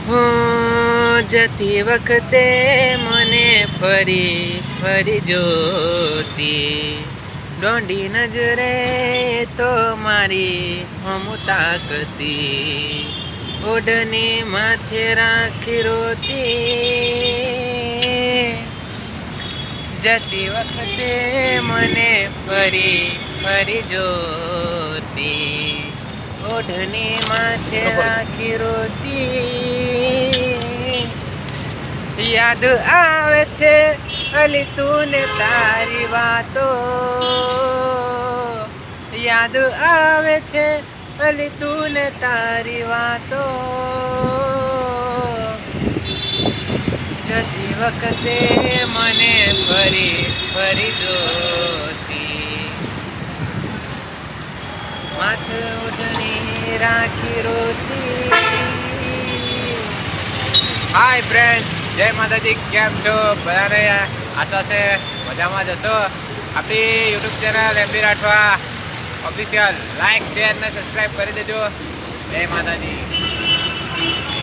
હું જતી વખતે મને ફરી ફરી જોતી, ડોંડી નજરે તો મારી હમ તાકતી, ઓઢની માથે રાખી રોતી, જતી વખતે મને ફરી ફરી જોતી, ઓઢની માથે રાખી રોતી, યાદ આવે છે અલી તું તારી વાતો, યાદ આવે છે અલી તું તારી વાતો, જતી વખતે મને ફરી ફરી જોતી, માથે ઓઢણી રાખી રોતી. હાય ફ્રેન્ડ્સ, જય માતાજી. કેમ છો બધાને? આશા છે મજામાં જ હશો. આપણી YouTube channel MD Rathwa official like share ને સબસ્ક્રાઈબ કરી દેજો. જય માતાજી.